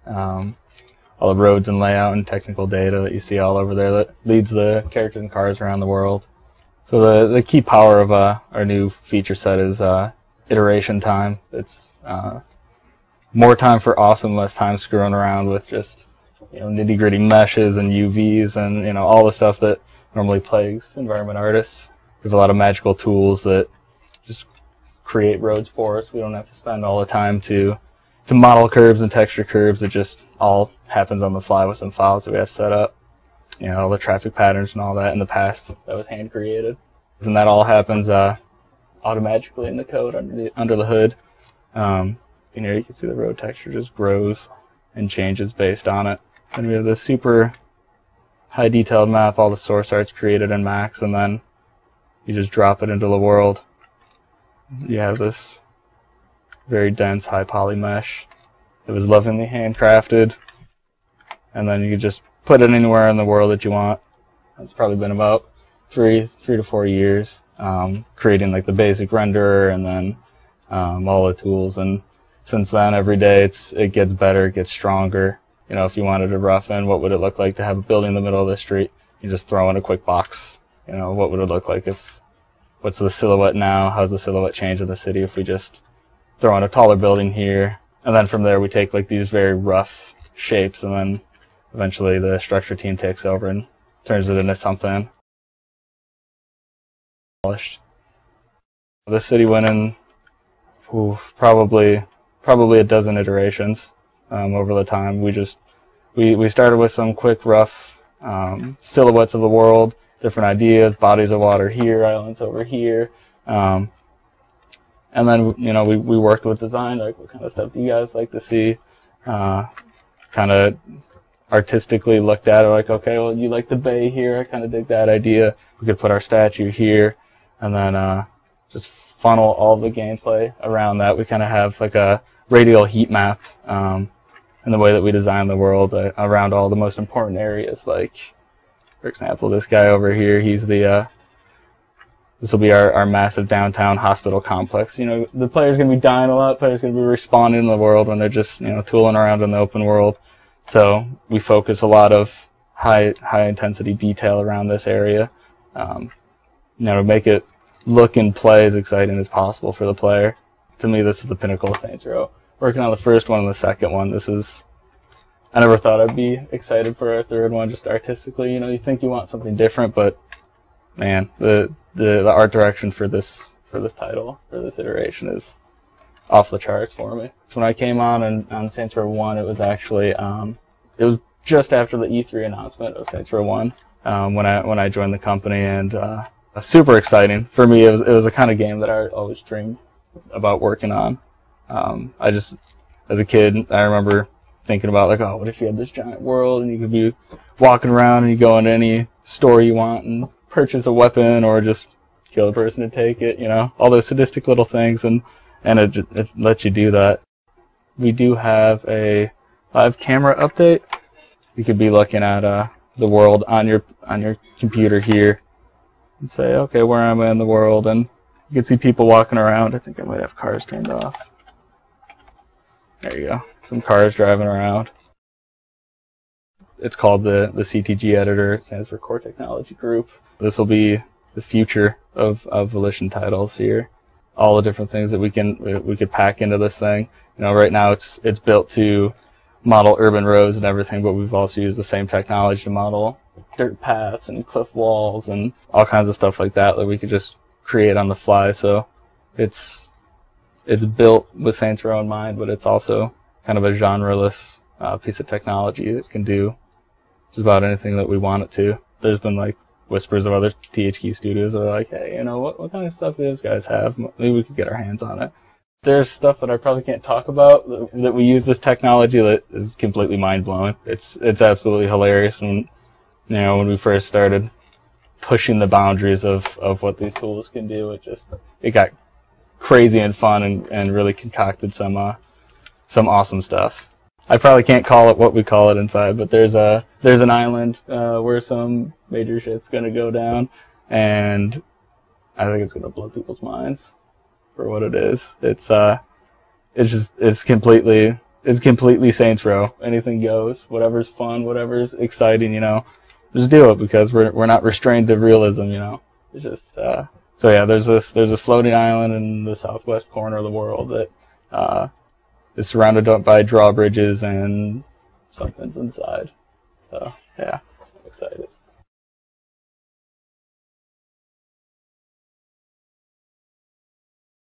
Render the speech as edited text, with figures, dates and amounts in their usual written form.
all the roads and layout and technical data that you see all over there that leads the characters and cars around the world. So the key power of our new feature set is iteration time. It's more time for awesome, less time screwing around with just nitty-gritty meshes and UVs and all the stuff that normally plagues environment artists. We have a lot of magical tools that just create roads for us. We don't have to spend all the time to model curves and texture curves. It just all happens on the fly with some files that we have set up. All the traffic patterns and all that in the past that was hand created, and that all happens automatically in the code under the hood. You can see the road texture just grows and changes based on it. And we have this super high detailed map, all the source art's created in Max, and then you just drop it into the world. You have this very dense high poly mesh. It was lovingly handcrafted, and then you can just put it anywhere in the world that you want. It's probably been about 3 to 4 years creating like the basic renderer and then all the tools. And since then, every day it gets better, it gets stronger. If you wanted to rough in, what would it look like to have a building in the middle of the street? You just throw in a quick box. What would it look like what's the silhouette now? How's the silhouette change of the city if we just throw in a taller building here? And then from there we take like these very rough shapes, and then eventually the structure team takes over and turns it into something polished. The city went in probably a dozen iterations over the time. We started with some quick rough silhouettes of the world, different ideas, bodies of water here, islands over here, and then we worked with design, like what kind of stuff do you guys like to see, kind of artistically looked at it like, okay, well, you like the bay here, I kind of dig that idea, we could put our statue here, and then just funnel all the gameplay around that. We kind of have like a radial heat map in the way that we design the world around all the most important areas. Like, for example, this guy over here, he's this will be our massive downtown hospital complex. The player's going to be dying a lot, players going to be responding in the world when they're just tooling around in the open world. So we focus a lot of high intensity detail around this area, to make it look and play as exciting as possible for the player. To me, this is the pinnacle of Saints Row. Working on the first one and the second one, I never thought I'd be excited for our third one, just artistically. You think you want something different, but man, the art direction for this title, for this iteration, is off the charts for me. So when I came on Saints Row 1, it was actually it was just after the E3 announcement of Saints Row 1 when I joined the company, and super exciting for me. It was the kind of game that I always dreamed about working on. As a kid, I remember thinking about like, oh, what if you had this giant world and you could be walking around and you go into any store you want and purchase a weapon or just kill a person and take it, all those sadistic little things, and it lets you do that. We do have a live camera update. You could be looking at the world on your computer here and say, okay, where am I in the world? And you can see people walking around. I think I might have cars turned off. There you go. Some cars driving around. It's called the CTG editor. It stands for Core Technology Group. This will be the future of Volition titles here. All the different things that we could pack into this thing. Right now it's built to model urban roads and everything, but we've also used the same technology to model dirt paths and cliff walls and all kinds of stuff like that we could just create on the fly. So it's built with Saints Row in mind, but it's also kind of a genreless piece of technology that can do just about anything that we want it to. There's been like whispers of other THQ studios that are like, hey, what kind of stuff do those guys have? Maybe we could get our hands on it. There's stuff that I probably can't talk about that we use this technology that is completely mind-blowing. It's absolutely hilarious. And when we first started pushing the boundaries of what these tools can do, it got crazy and fun and really concocted some awesome stuff. I probably can't call it what we call it inside, but there's an island where some major shit's gonna go down, and I think it's gonna blow people's minds for what it is. It's completely it's completely Saints Row. Anything goes. Whatever's fun, whatever's exciting, you know, just do it because we're not restrained to realism, you know. It's just so yeah. There's this floating island in the southwest corner of the world that is surrounded by drawbridges and something's inside. So yeah.